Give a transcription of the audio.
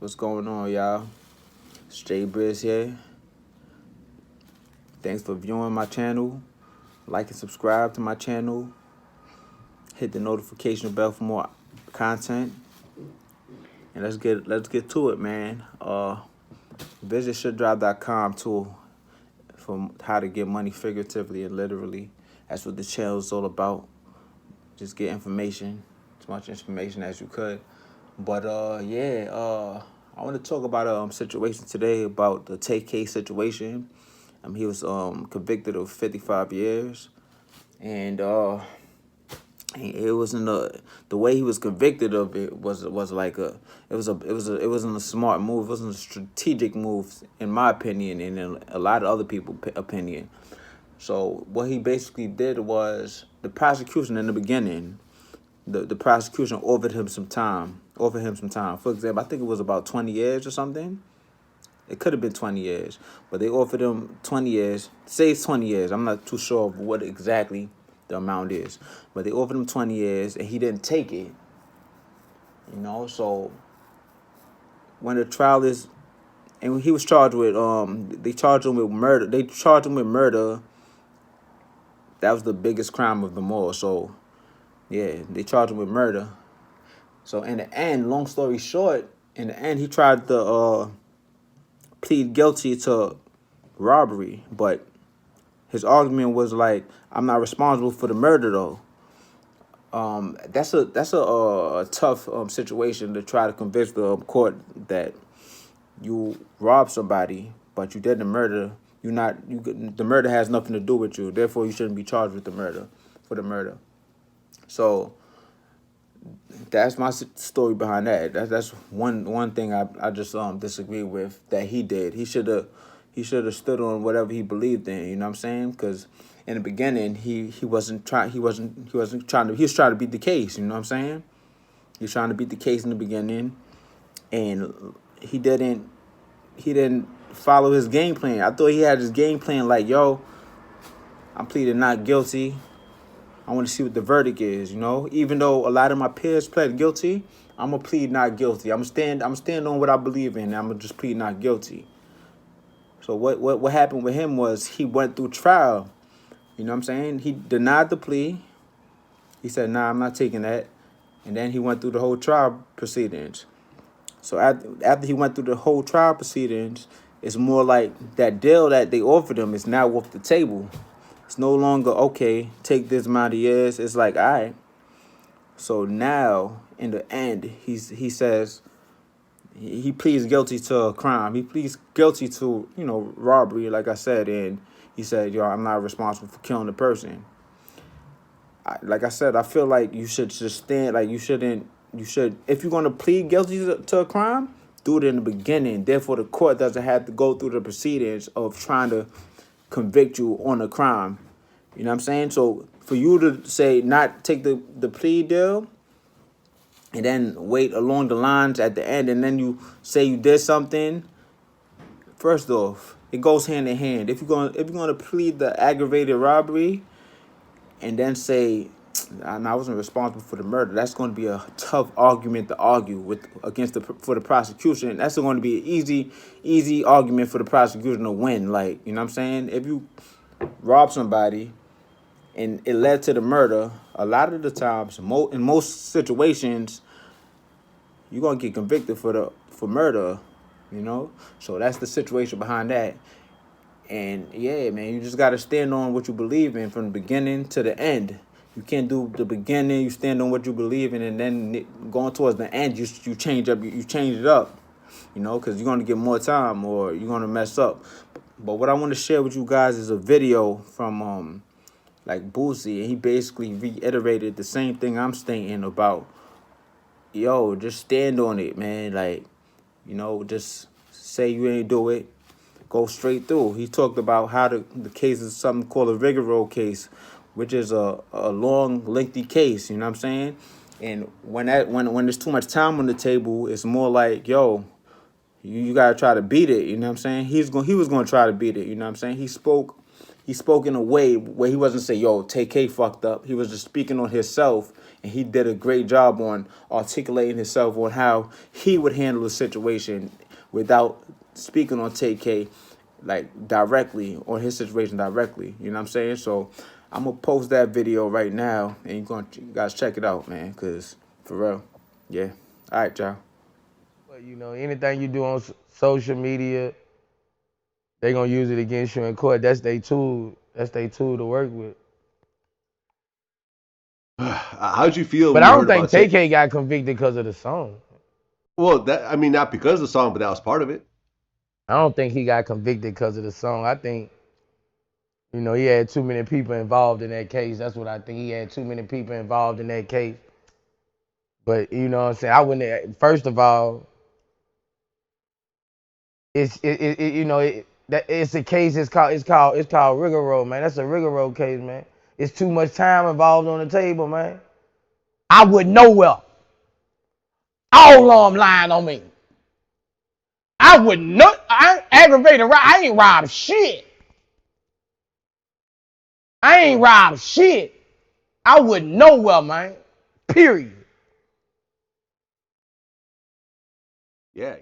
What's going on, y'all? It's Jay Briz here. Thanks for viewing my channel. Like and subscribe to my channel. Hit the notification bell for more content. And let's get to it, man. Visit ShouldDrive.com too for how to get money figuratively and literally. That's what the channel is all about. Just get information, as much information as you could. But I want to talk about a situation today about the Tay-K situation. He was convicted of 55 years, and it wasn't the way he was convicted of it was like it wasn't a smart move. It wasn't a strategic move, in my opinion, and in a lot of other people's opinion. So what he basically did was the prosecution in the beginning. The prosecution offered him some time. For example, I think it was about 20 years or something. It could have been 20 years, but they offered him 20 years. Say it's 20 years. I'm not too sure of what exactly the amount is, but they offered him 20 years, and he didn't take it. So when the trial is, and he was charged with, they charged him with murder. That was the biggest crime of them all. So yeah, they charged him with murder. So in the end, long story short, in the end, he tried to plead guilty to robbery, but his argument was like, I'm not responsible for the murder though. That's a tough situation to try to convince the court that you robbed somebody, but you did the murder. The murder has nothing to do with you. Therefore, you shouldn't be charged with the murder. So that's my story behind that. That's one thing I just disagree with that he did. He should have stood on whatever he believed in. You know what I'm saying? Because in the beginning he was trying to beat the case. You know what I'm saying? He was trying to beat the case in the beginning, and he didn't follow his game plan. I thought he had his game plan like, yo, I'm pleading not guilty. I want to see what the verdict is, Even though a lot of my peers pled guilty, I'm going to plead not guilty. I'm stand on what I believe in, and I'm going to just plead not guilty. So what happened with him was he went through trial. You know what I'm saying? He denied the plea. He said, nah, I'm not taking that. And then he went through the whole trial proceedings. So after he went through the whole trial proceedings, it's more like that deal that they offered him is now off the table. It's no longer, okay, take this amount of years. It's like, all right. So now, in the end, he says he pleads guilty to a crime. He pleads guilty to, robbery, like I said. And he said, yo, I'm not responsible for killing the person. Like I said, I feel like you should just stand, like you should, if you're going to plead guilty to a crime, do it in the beginning. Therefore, the court doesn't have to go through the proceedings of trying to convict you on a crime. You know what I'm saying? So for you to say not take the plea deal and then wait along the lines at the end and then you say you did something, first off, it goes hand in hand. If you're going to plead the aggravated robbery and then say, I wasn't responsible for the murder, that's going to be a tough argument to argue for the prosecution. That's going to be an easy argument for the prosecution to win. Like, you know what I'm saying? If you rob somebody and it led to the murder, a lot of the times, in most situations, you're going to get convicted for murder, So that's the situation behind that. And yeah, man, you just got to stand on what you believe in from the beginning to the end. You can't do the beginning, you stand on what you believe in, and then going towards the end, you change it up, because you're going to get more time or you're going to mess up. But what I want to share with you guys is a video from like Boosie, and he basically reiterated the same thing I'm stating about, yo, just stand on it, man. Like, just say you ain't do it, go straight through. He talked about how the case is something called a Rigoro case, which is a long, lengthy case, you know what I'm saying? And when there's too much time on the table, it's more like, yo, you gotta try to beat it, you know what I'm saying? He was gonna try to beat it, you know what I'm saying? He spoke he spoke in a way where he wasn't saying, yo, TK fucked up. He was just speaking on himself, and he did a great job on articulating himself on how he would handle the situation without speaking on TK like directly on his situation directly. You know what I'm saying? So I'm gonna post that video right now, and you guys check it out, man. Cause for real, yeah. All right, y'all. But you know, anything you do on social media, they gonna use it against you in court. That's their tool. That's their tool to work with. How'd you feel But when I you don't heard think about Tay? TK got convicted because of the song. Well, that I mean, not because of the song, but that was part of it. I don't think he got convicted because of the song. I think, you know, he had too many people involved in that case. That's what I think. He had too many people involved in that case. But you know what I'm saying? I wouldn't. First of all, it's a case. It's called rigmarole, man. That's a rigmarole case, man. It's too much time involved on the table, man. I would know well. All of them lying on me. I would not. I aggravated. I ain't robbed shit. I ain't robbed shit. I would know well, man. Period. Yeah.